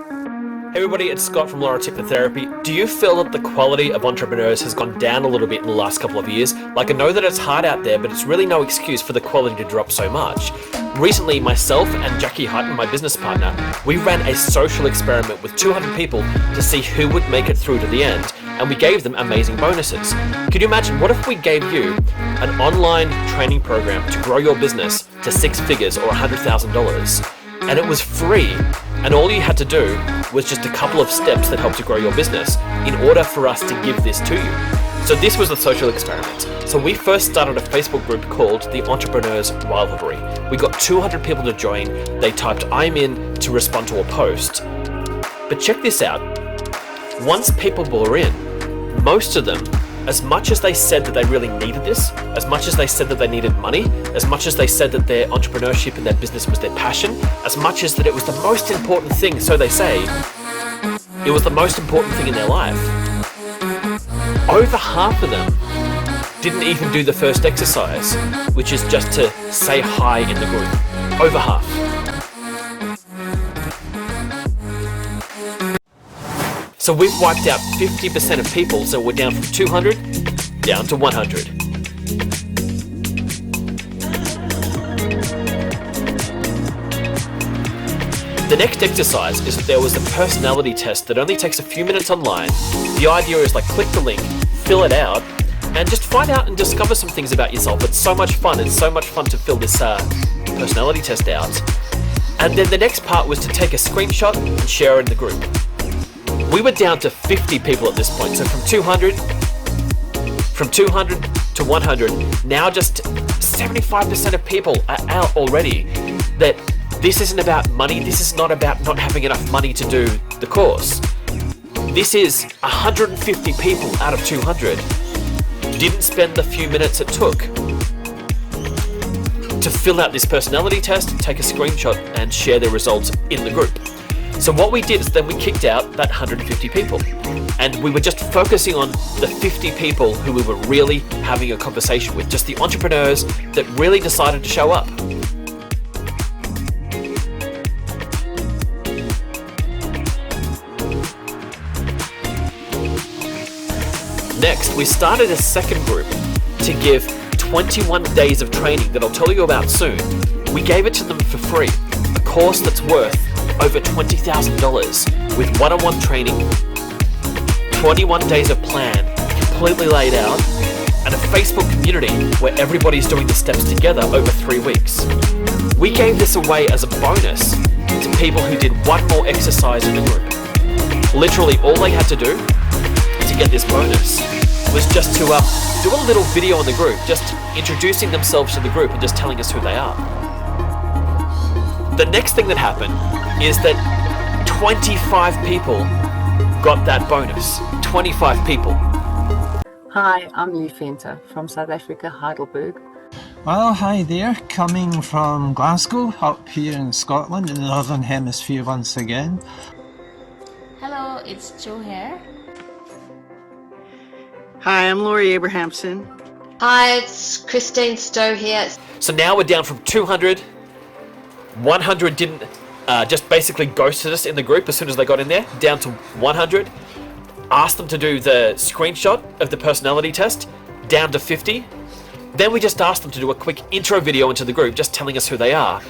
Hey everybody, it's Scott from Laura Hypnotherapy. Do you feel that the quality of entrepreneurs has gone down a little bit in the last couple of years? Like, I know that it's hard out there, but it's really no excuse for the quality to drop so much. Recently, myself and Jackie Hutton, my business partner, we ran a social experiment with 200 people to see who would make it through to the end, and we gave them amazing bonuses. Could you imagine, what if we gave you an online training program to grow your business to 6 figures or $100,000? And it was free, and all you had to do was just a couple of steps that helped to grow your business in order for us to give this to you. So this was a social experiment. So we first started a Facebook group called the Entrepreneurs Rivalry. We got 200 people to join. They typed "I'm in" to respond to a post. But check this out. Once people were in, most of them, as much as they said that they really needed this, as much as they said that they needed money, as much as they said that their entrepreneurship and their business was their passion, as much as that it was the most important thing, so they say, it was the most important thing in their life, over half of them didn't even do the first exercise, which is just to say hi in the group. Over half. So we've wiped out 50% of people, so we're down from 200 down to 100. The next exercise is that there was a personality test that only takes a few minutes online. The idea is like click the link, fill it out, and just find out and discover some things about yourself. It's so much fun. It's so much fun to fill this personality test out. And then the next part was to take a screenshot and share it in the group. We were down to 50 people at this point, so from 200 to 100, now just 75% of people are out already. That this isn't about money, this is not about not having enough money to do the course. This is 150 people out of 200 didn't spend the few minutes it took to fill out this personality test, take a screenshot and share their results in the group. So what we did is then we kicked out that 150 people, and we were just focusing on the 50 people who we were really having a conversation with, just the entrepreneurs that really decided to show up. Next, we started a second group to give 21 days of training that I'll tell you about soon. We gave it to them for free, a course that's worth over $20,000 with one-on-one training, 21 days of plan completely laid out, and a Facebook community where everybody's doing the steps together over 3 weeks. We gave this away as a bonus to people who did one more exercise in the group. Literally all they had to do to get this bonus was just to do a little video in the group, just introducing themselves to the group and just telling us who they are. The next thing that happened is that 25 people got that bonus. 25 people. Hi, I'm Lee Fenter from South Africa, Heidelberg. Well, hi there, coming from Glasgow, up here in Scotland, in the Northern Hemisphere once again. Hello, it's Jo here. Hi, I'm Laurie Abrahamson. Hi, it's Christine Stowe here. So now we're down from 200. 100 didn't, just basically ghosted us in the group as soon as they got in there, down to 100. Asked them to do the screenshot of the personality test, down to 50. Then we just asked them to do a quick intro video into the group, just telling us who they are.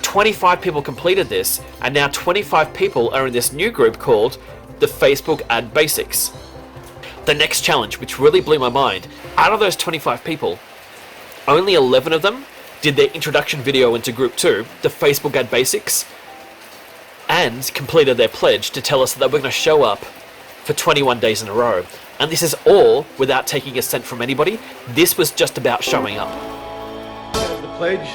25 people completed this, and now 25 people are in this new group called the Facebook Ad Basics. The next challenge, which really blew my mind, out of those 25 people, only 11 of them did their introduction video into group 2, the Facebook Ad Basics, and completed their pledge to tell us that they were going to show up for 21 days in a row. And this is all without taking a cent from anybody. This was just about showing up. The pledge.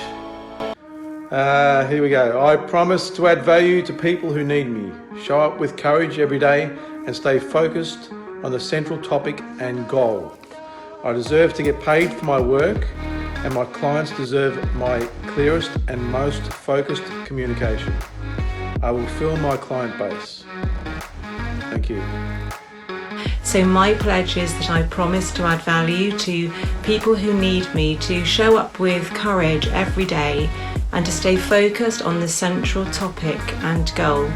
Here we go. I promise to add value to people who need me. Show up with courage every day and stay focused on the central topic and goal. I deserve to get paid for my work, and my clients deserve my clearest and most focused communication. I will fill my client base. Thank you. So my pledge is that I promise to add value to people who need me, to show up with courage every day and to stay focused on the central topic and goal.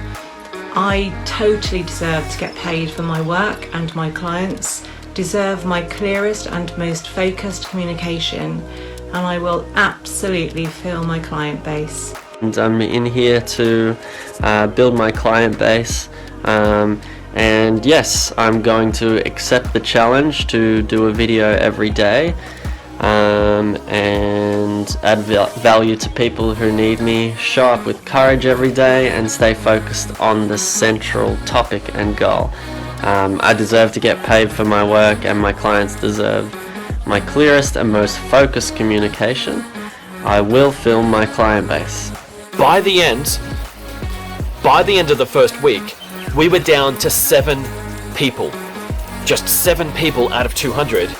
I totally deserve to get paid for my work, and my clients deserve my clearest and most focused communication, and I will absolutely fill my client base. And I'm in here to build my client base, and yes, I'm going to accept the challenge to do a video every day and add value to people who need me, show up with courage every day, and stay focused on the central topic and goal. I deserve to get paid for my work, and my clients deserve my clearest and most focused communication. I will fill my client base. By the end of the first week, we were down to 7 people. Just 7 people out of 200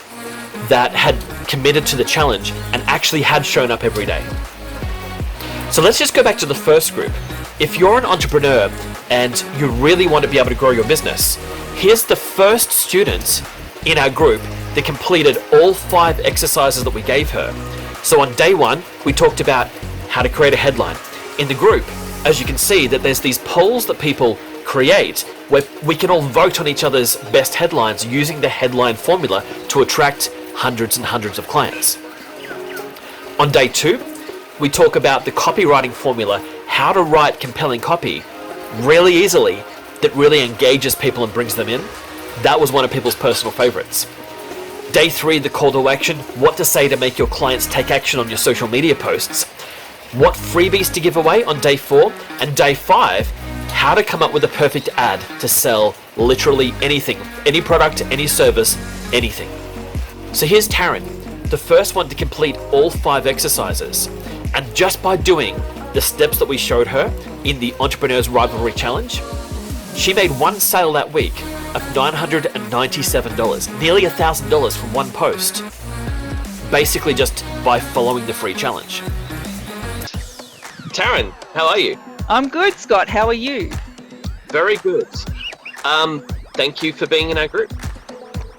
that had committed to the challenge and actually had shown up every day. So let's just go back to the first group. If you're an entrepreneur and you really want to be able to grow your business, here's the first student in our group that completed all 5 exercises that we gave her. So on day 1, we talked about how to create a headline. In the group, as you can see, that there's these polls that people create where we can all vote on each other's best headlines using the headline formula to attract hundreds and hundreds of clients. On day 2, we talk about the copywriting formula, how to write compelling copy really easily that really engages people and brings them in. That was one of people's personal favorites. Day 3, the call to action, what to say to make your clients take action on your social media posts. What freebies to give away on day 4, and day 5, how to come up with a perfect ad to sell literally anything, any product, any service, anything. So here's Taryn, the first one to complete all 5 exercises. And just by doing the steps that we showed her in the Entrepreneur's Rivalry Challenge, she made one sale that week of $997, nearly $1,000 from one post, basically just by following the free challenge. Taryn, how are you? I'm good, Scott. How are you? Very good. Thank you for being in our group.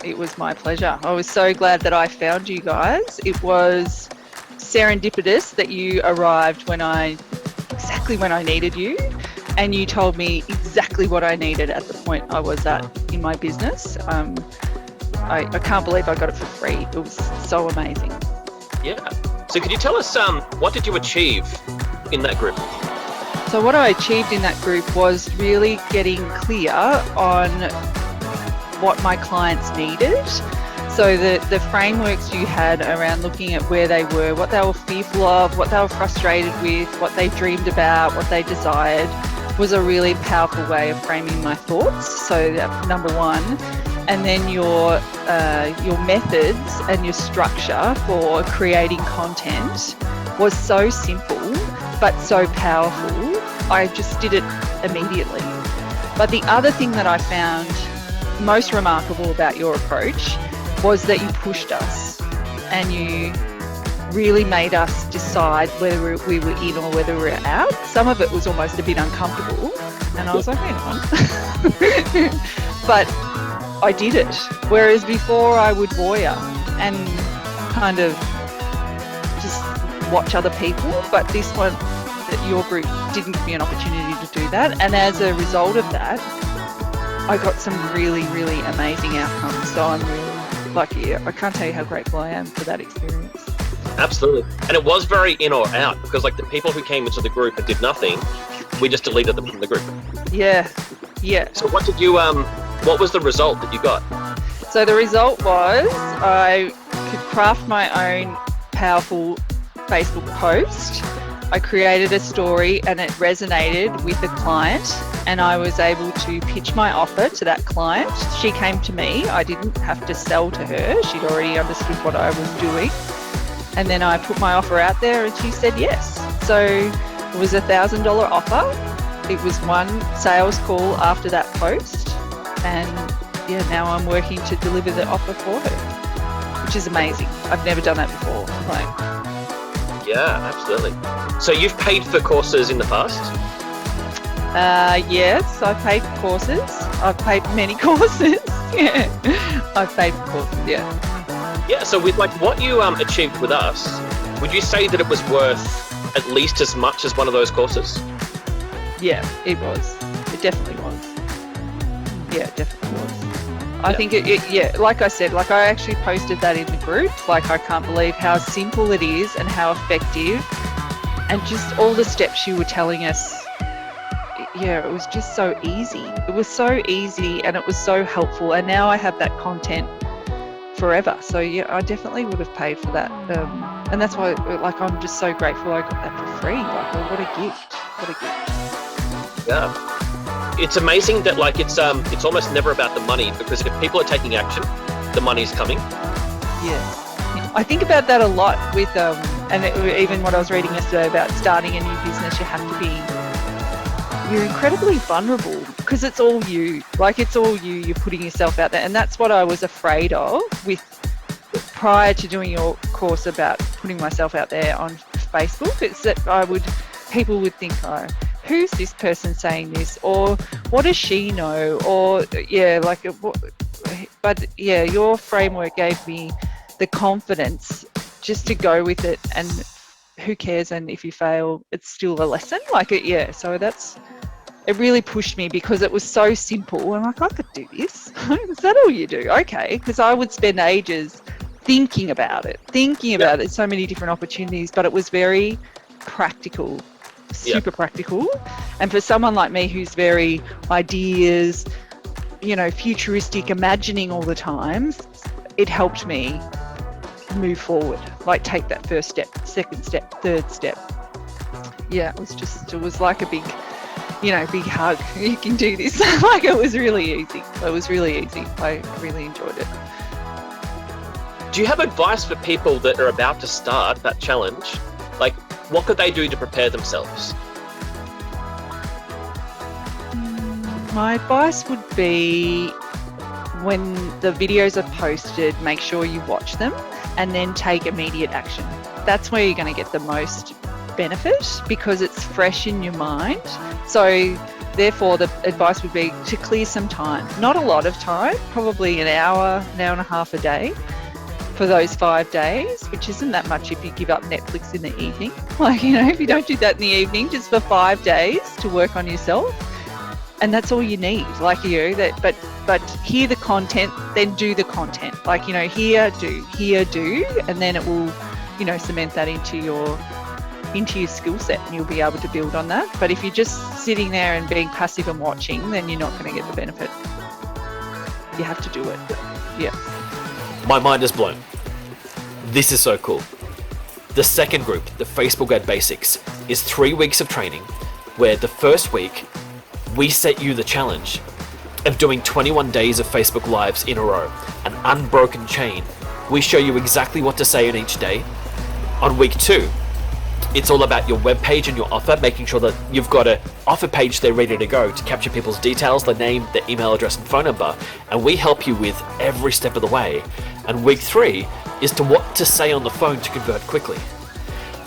It was my pleasure. I was so glad that I found you guys. It was serendipitous that you arrived exactly when I needed you, and you told me exactly what I needed at the point I was at in my business. I can't believe I got it for free. It was so amazing. Yeah. So could you tell us what did you achieve in that group? So what I achieved in that group was really getting clear on what my clients needed. So the frameworks you had around looking at where they were, what they were fearful of, what they were frustrated with, what they dreamed about, what they desired, was a really powerful way of framing my thoughts. So that's number 1. And then your methods and your structure for creating content was so simple but so powerful. I just did it immediately. But the other thing that I found most remarkable about your approach was that you pushed us and you really made us decide whether we were in or whether we were out. Some of it was almost a bit uncomfortable, and I was like, hang on. But I did it. Whereas before I would voyeur and kind of just watch other people, but this one, your group, didn't give me an opportunity to do that. And as a result of that, I got some really, really amazing outcomes. So I'm really lucky. I can't tell you how grateful I am for that experience. Absolutely. And it was very in or out, because like the people who came into the group and did nothing, we just deleted them from the group. Yeah. So what did you, what was the result that you got? So the result was I could craft my own powerful Facebook post. I created a story and it resonated with the client, and I was able to pitch my offer to that client. She came to me. I didn't have to sell to her. She'd already understood what I was doing. And then I put my offer out there and she said yes. So it was $1,000 offer. It was one sales call after that post. And yeah, now I'm working to deliver the offer for her, which is amazing. I've never done that before. Yeah, absolutely. So you've paid for courses in the past? Yes, I've paid for courses. I've paid for many courses. Yeah, I've paid for courses, yeah. Yeah, so with like what you achieved with us, would you say that it was worth at least as much as one of those courses? Yeah, it was. It definitely was. Yeah, it definitely was. I think yeah, like I said, like I actually posted that in the group. Like I can't believe how simple it is and how effective, and just all the steps you were telling us. Yeah, it was just so easy. It was so easy and it was so helpful. And now I have that content forever. So yeah, I definitely would have paid for that. And that's why, like, I'm just so grateful I got that for free. Like, what a gift! What a gift! Yeah, it's amazing that like it's almost never about the money, because if people are taking action, the money's coming. Yeah, I think about that a lot with even what I was reading yesterday about starting a new business. You have to be. You're incredibly vulnerable because it's all you. Like, it's all you. You're putting yourself out there, and that's what I was afraid of with prior to doing your course about putting myself out there on Facebook. It's that people would think, oh, who's this person saying this, or what does she know, or yeah, like. But yeah, your framework gave me the confidence just to go with it, and who cares? And if you fail, it's still a lesson. Like it, yeah. So it really pushed me because it was so simple. I'm like, I could do this. Is that all you do? Okay. Because I would spend ages thinking about it, so many different opportunities, but it was very practical, super practical. And for someone like me who's very ideas, futuristic, imagining all the time, it helped me move forward, like take that first step, second step, third step. Yeah, it was like a big hug. You can do this. Like, it was really easy. I really enjoyed it. Do you have advice for people that are about to start that challenge? Like, what could they do to prepare themselves? My advice would be, when the videos are posted, make sure you watch them and then take immediate action. That's where you're going to get the most benefit, because it's fresh in your mind. So therefore the advice would be to clear some time, not a lot of time, probably an hour and a half a day for those 5 days, which isn't that much if you give up Netflix in the evening. Like, if you don't do that in the evening, just for 5 days to work on yourself. And that's all you need. Like, but hear the content, then do the content. Like, hear, do, and then it will, cement that into your skill set, and you'll be able to build on that. But if you're just sitting there and being passive and watching, then you're not going to get the benefit. You have to do it. Yeah. My mind is blown. This is so cool. The second group, the Facebook Ad Basics, is 3 weeks of training, where the first week we set you the challenge of doing 21 days of Facebook Lives in a row, an unbroken chain. We show you exactly what to say on each day. On week 2, it's all about your webpage and your offer, making sure that you've got an offer page there ready to go to capture people's details, their name, their email address and phone number, and we help you with every step of the way. And week 3 is to what to say on the phone to convert quickly.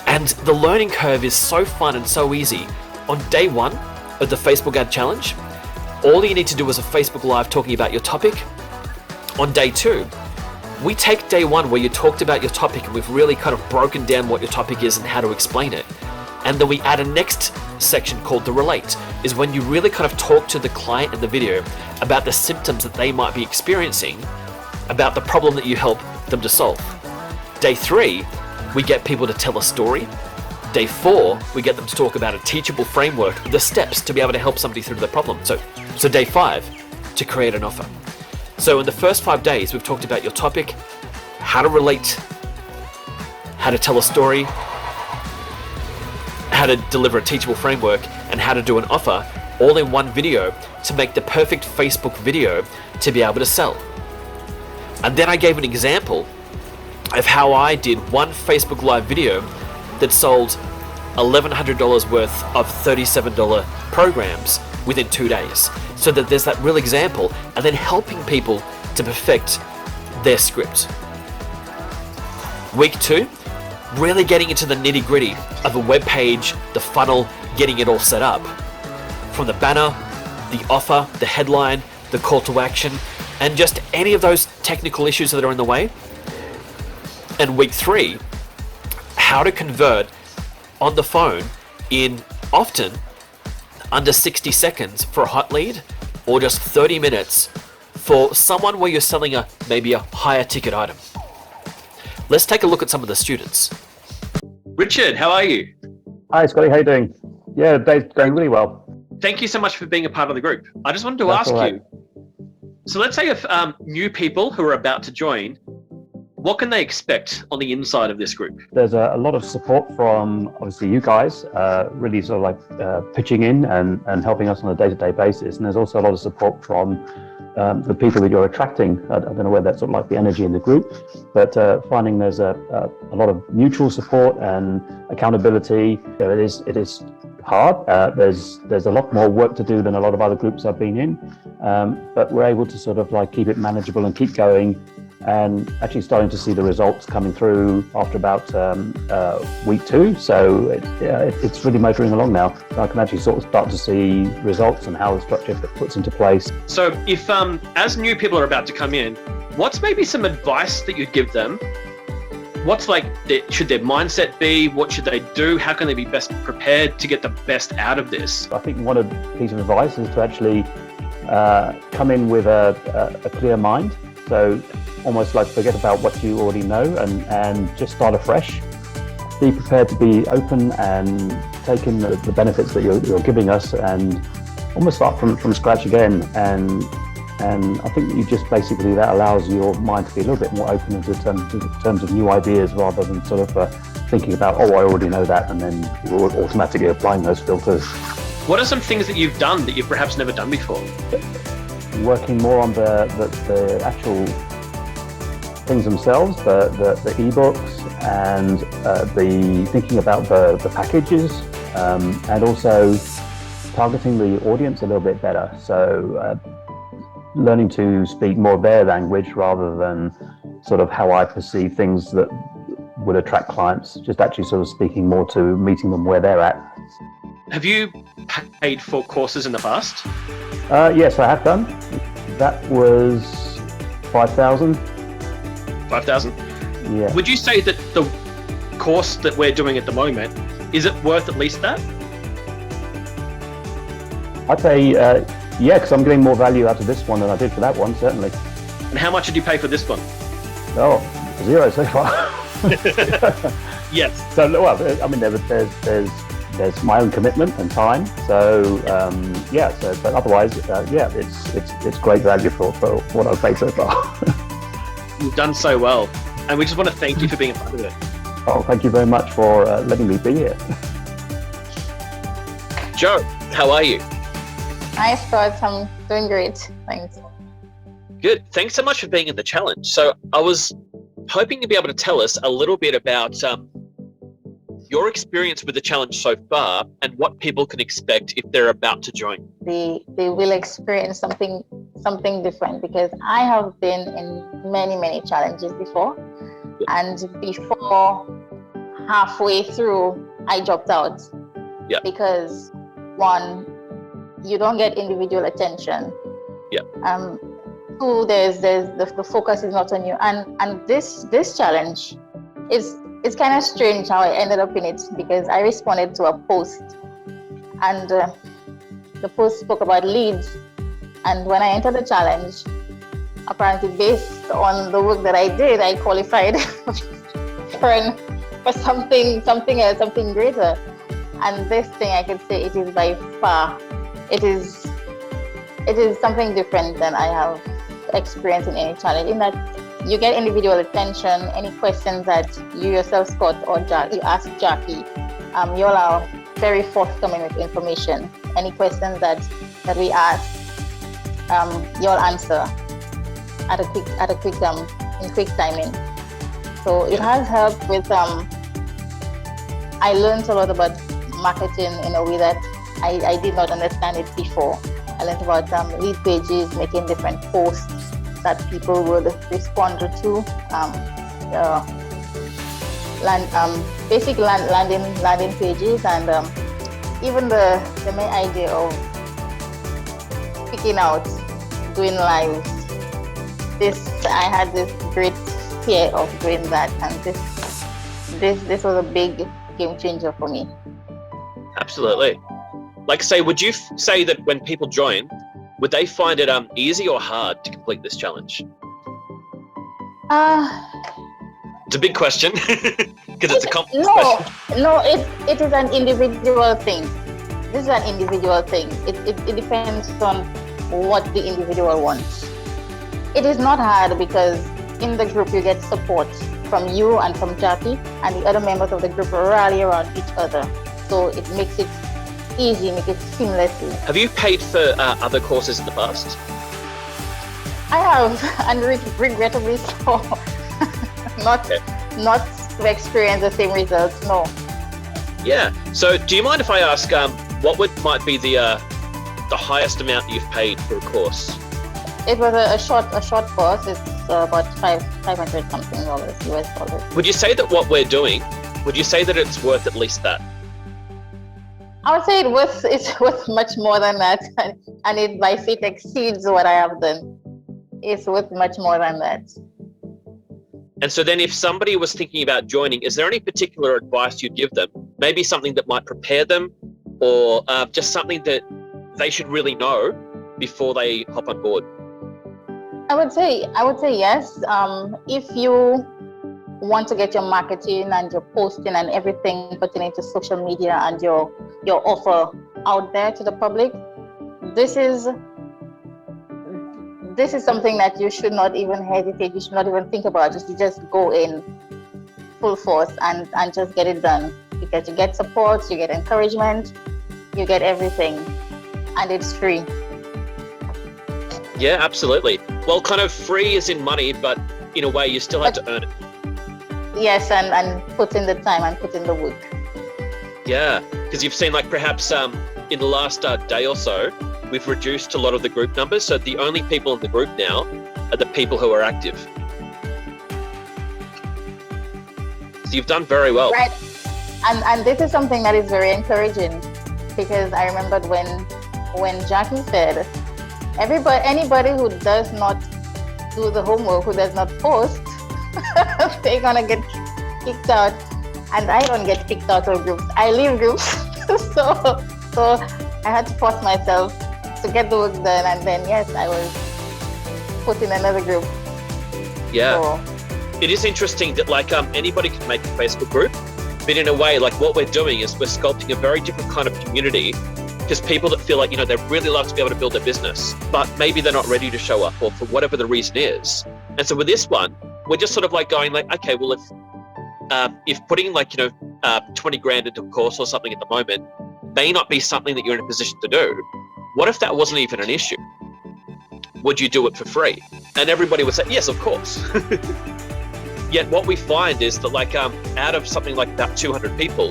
And the learning curve is so fun and so easy. On day 1 of the Facebook Ad Challenge, all you need to do is a Facebook Live talking about your topic. On day 2, we take day 1 where you talked about your topic and we've really kind of broken down what your topic is and how to explain it. And then we add a next section called the Relate, is when you really kind of talk to the client in the video about the symptoms that they might be experiencing, about the problem that you help them to solve. Day 3, we get people to tell a story. Day 4, we get them to talk about a teachable framework, the steps to be able to help somebody through the problem. So day 5, to create an offer. So in the first 5 days, we've talked about your topic, how to relate, how to tell a story, how to deliver a teachable framework, and how to do an offer, all in one video to make the perfect Facebook video to be able to sell. And then I gave an example of how I did one Facebook Live video that sold $1,100 worth of $37 programs within 2 days. So that there's that real example, and then helping people to perfect their script. Week 2, really getting into the nitty gritty of a web page, the funnel, getting it all set up. From the banner, the offer, the headline, the call to action, and just any of those technical issues that are in the way. And week 3, how to convert on the phone in often under 60 seconds for a hot lead, or just 30 minutes for someone where you're selling maybe a higher ticket item? Let's take a look at some of the students. Richard, how are you? Hi Scotty, how you doing? Yeah, the day's going really well. Thank you so much for being a part of the group. I just wanted to ask you, so let's say if new people who are about to join, what can they expect on the inside of this group? There's a lot of support from obviously you guys, really sort of like pitching in and helping us on a day-to-day basis. And there's also a lot of support from the people that you're attracting. I don't know whether that's sort of like the energy in the group, but finding there's a lot of mutual support and accountability. It is hard. There's a lot more work to do than a lot of other groups I've been in, but we're able to sort of like keep it manageable and keep going, and actually starting to see the results coming through after about week 2. So it's really motoring along now. I can actually sort of start to see results and how the structure puts into place. So if as new people are about to come in, what's maybe some advice that you'd give them? What's like, should their mindset be? What should they do? How can they be best prepared to get the best out of this? I think one piece of advice is to actually come in with a clear mind. So almost like forget about what you already know and just start afresh. Be prepared to be open and take in the benefits that you're giving us, and almost start from scratch again. And I think you just basically, that allows your mind to be a little bit more open in terms of new ideas, rather than sort of thinking about, oh, I already know that, and then you're automatically applying those filters. What are some things that you've done that you've perhaps never done before? Working more on the actual things themselves, the ebooks, and the thinking about the packages, and also targeting the audience a little bit better. So learning to speak more their language rather than sort of how I perceive things that would attract clients, just actually sort of speaking more to meeting them where they're at. Have you paid for courses in the past? Yes, I have done. That was 5,000. 5,000? Yeah. Would you say that the course that we're doing at the moment, is it worth at least that? I'd say yeah, because I'm getting more value out of this one than I did for that one, certainly. And how much did you pay for this one? Oh, 0 so far. Yes. So, well, I mean, there's my own commitment and time. So, yeah. So, but otherwise, yeah, it's great value for what I've paid so far. You've done so well, and we just want to thank you for being a part of it. Oh, thank you very much for letting me be here. Joe, how are you? Hi, Scott. I'm doing great. Thanks. Good. Thanks so much for being in the challenge. So I was hoping to be able to tell us a little bit about your experience with the challenge so far and what people can expect if they're about to join. They will experience something different, because I have been in many challenges before, and before halfway through I dropped out. Yeah. Because one, you don't get individual attention. Yeah. 2, there's the focus is not on you, and this challenge it's kind of strange how I ended up in it, because I responded to a post, and the post spoke about leads, and when I entered the challenge, apparently based on the work that I did, I qualified for something else, something greater. And this thing, I could say, it is by far, it is something different than I have experienced in any challenge, in that you get individual attention. Any questions that you yourself, Scott, or Jack, you ask Jackie, you all are very forthcoming with information. Any questions that we ask, you all answer at a quick timing. So it has helped with, I learned a lot about marketing in a way that I did not understand it before. I learned about lead pages, making different posts that people would respond to, basic landing pages, and even the main idea of picking out, doing lives. I had this great fear of doing that, and this was a big game changer for me. Absolutely. Like, say, would you say that when people join, would they find it easy or hard to complete this challenge? It's a big question because it's a complex question. No, it is an individual thing. This is an individual thing. It depends on what the individual wants. It is not hard because in the group you get support from you and from Jackie, and the other members of the group rally around each other. So it makes it easy, make it seamlessly. Have you paid for other courses in the past? I have, and regrettably so. not to experience the same results, no. Yeah. So do you mind if I ask what might be the highest amount you've paid for a course? It was a short course. It's about $500 something US dollars. Would you say that what we're doing, would you say that it's worth at least that? I would say it's worth much more than that, and it by far exceeds what I have done. It's worth much more than that. And so then if somebody was thinking about joining, is there any particular advice you'd give them? Maybe something that might prepare them, or just something that they should really know before they hop on board? I would say yes. If you want to get your marketing and your posting and everything pertaining to social media and your offer out there to the public, this is something that you should not even hesitate. You should not even think about. Just go in full force and just get it done, because you get support, you get encouragement, you get everything, and it's free. Yeah, absolutely. Well, kind of free as in money, but in a way you still have to earn it. Yes, and put in the time and put in the work. Yeah, because you've seen, like, perhaps in the last day or so, we've reduced a lot of the group numbers. So the only people in the group now are the people who are active. So you've done very well. Right. And this is something that is very encouraging, because I remembered when Jackie said, anybody who does not do the homework, who does not post, they're gonna get kicked out. And I don't get kicked out of groups. I leave groups. so I had to force myself to get the work done, and then yes, I was put in another group. Yeah. So it is interesting that, like, anybody can make a Facebook group, but in a way, like, what we're doing is we're sculpting a very different kind of community, because people that feel like, you know, they really love to be able to build a business, but maybe they're not ready to show up, or for whatever the reason is. And so with this one, we're just sort of like going like, okay, well, if putting, like, you know, 20 grand into a course or something at the moment may not be something that you're in a position to do, what if that wasn't even an issue? Would you do it for free? And everybody would say, yes, of course. Yet what we find is that, like, out of something like about 200 people,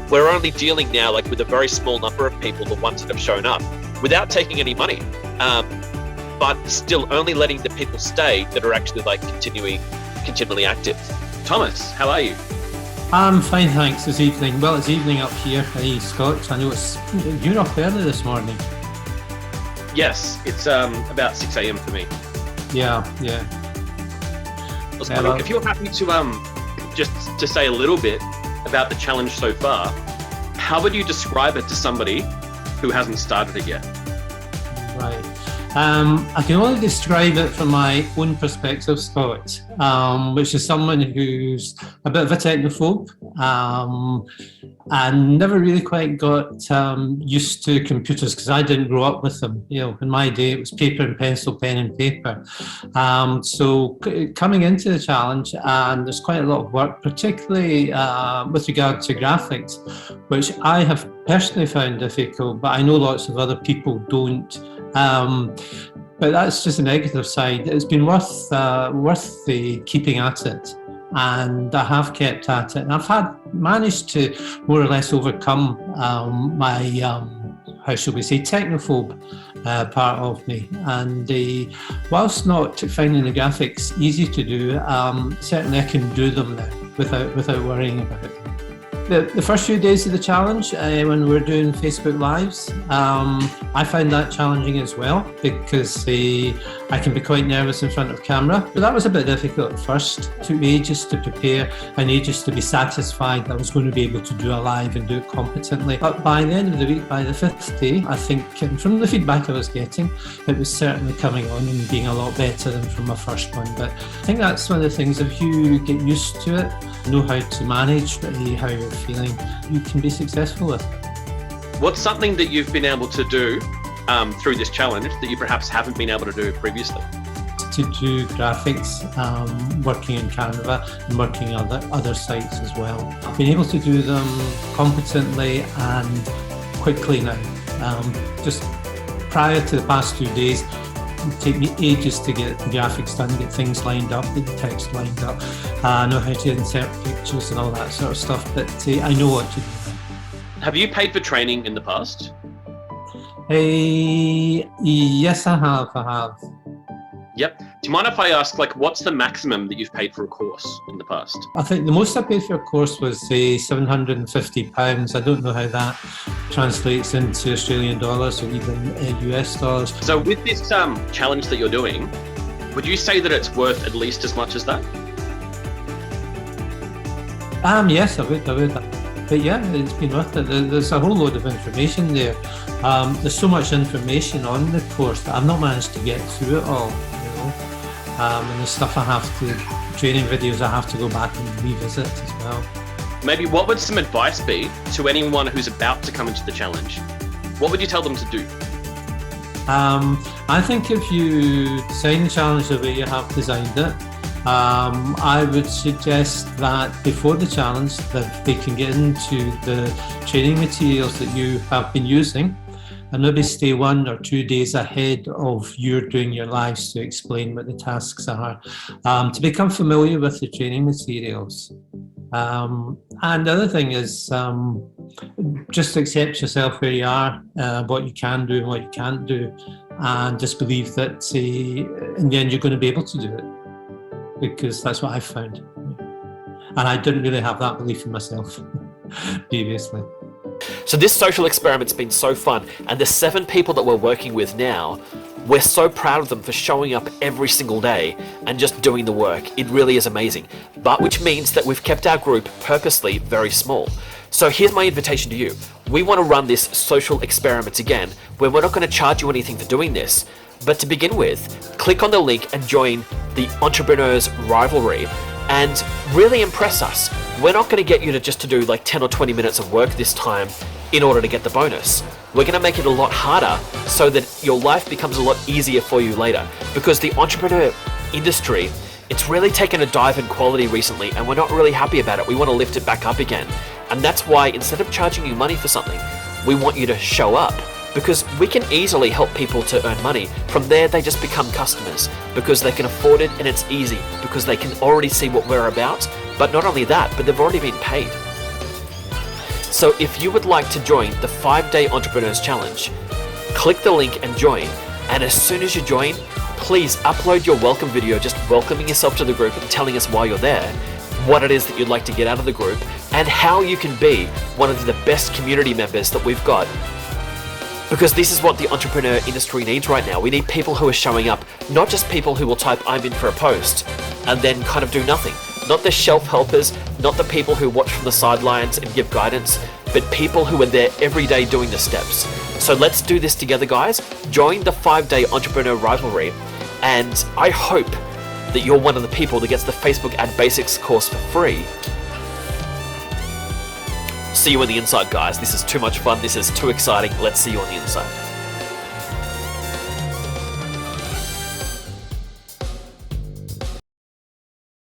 we're only dealing now, like, with a very small number of people, the ones that have shown up, without taking any money, but still only letting the people stay that are actually, like, continually active. Thomas, how are you? I'm fine, thanks, this evening. Well, it's evening up here in Scotland. I know you're up early this morning. Yes, it's about 6 a.m. for me. Yeah. I was wondering if you're happy to just to say a little bit about the challenge so far. How would you describe it to somebody who hasn't started it yet? Right. I can only describe it from my own perspective, Scott, which is someone who's a bit of a technophobe and never really quite got used to computers, because I didn't grow up with them. You know, in my day it was paper and pencil, pen and paper. So coming into the challenge, and there's quite a lot of work, particularly with regard to graphics, which I have personally found difficult, but I know lots of other people don't. But that's just a negative side. It's been worth the keeping at it, and I have kept at it, and I've managed to more or less overcome my how shall we say, technophobe part of me. And whilst not finding the graphics easy to do, certainly I can do them now without worrying about it. The first few days of the challenge, when we're doing Facebook Lives, I found that challenging as well because I can be quite nervous in front of camera. But that was a bit difficult at first. It took me ages to prepare and ages to be satisfied that I was going to be able to do a live and do it competently. But by the end of the week, by the 5th day, I think from the feedback I was getting, it was certainly coming on and being a lot better than from my first one. But I think that's one of the things, if you get used to it, know how to manage how you're feeling, you can be successful with it. What's something that you've been able to do through this challenge that you perhaps haven't been able to do previously? To do graphics, working in Canva and working on other sites as well. I've been able to do them competently and quickly now. Just prior to the past 2 days, it would take me ages to get the graphics done, get things lined up, get the text lined up. I know how to insert pictures and all that sort of stuff, but I know what to do. Have you paid for training in the past? Yes, I have. Yep. Do you mind if I ask, what's the maximum that you've paid for a course in the past? I think the most I paid for a course was £750. I don't know how that translates into Australian dollars or even US dollars. So with this challenge that you're doing, would you say that it's worth at least as much as that? Yes, I would. But yeah, it's been worth it. There's a whole load of information there. There's so much information on the course that I've not managed to get through it all. And the stuff training videos I have to go back and revisit as well. Maybe what would some advice be to anyone who's about to come into the challenge? What would you tell them to do? I think if you design the challenge the way you have designed it, I would suggest that before the challenge that they can get into the training materials that you have been using and maybe stay 1 or 2 days ahead of you doing your lives to explain what the tasks are, to become familiar with the training materials. And the other thing is just accept yourself where you are, what you can do and what you can't do, and just believe that in the end you're going to be able to do it, because that's what I found. And I didn't really have that belief in myself previously. So this social experiment's been so fun, and the 7 people that we're working with now, we're so proud of them for showing up every single day and just doing the work. It really is amazing. But which means that we've kept our group purposely very small. So here's my invitation to you. We want to run this social experiment again, where we're not going to charge you anything for doing this. But to begin with, click on the link and join the Entrepreneurs Rivalry and really impress us. We're not going to get you to do 10 or 20 minutes of work this time in order to get the bonus. We're going to make it a lot harder so that your life becomes a lot easier for you later, because the entrepreneur industry, it's really taken a dive in quality recently and we're not really happy about it. We want to lift it back up again. And that's why instead of charging you money for something, we want you to show up, because we can easily help people to earn money. From there, they just become customers because they can afford it and it's easy because they can already see what we're about. But not only that, but they've already been paid. So if you would like to join the 5-day Entrepreneurs Challenge, click the link and join. And as soon as you join, please upload your welcome video, just welcoming yourself to the group and telling us why you're there, what it is that you'd like to get out of the group, and how you can be one of the best community members that we've got. Because this is what the entrepreneur industry needs right now. We need people who are showing up, not just people who will type "I'm in for a post" and then kind of do nothing. Not the shelf helpers, not the people who watch from the sidelines and give guidance, but people who are there every day doing the steps. So let's do this together, guys. Join the 5-day Entrepreneur Rivalry, and I hope that you're one of the people that gets the Facebook Ad Basics course for free. See you on the inside, guys. This is too much fun. This is too exciting. Let's see you on the inside.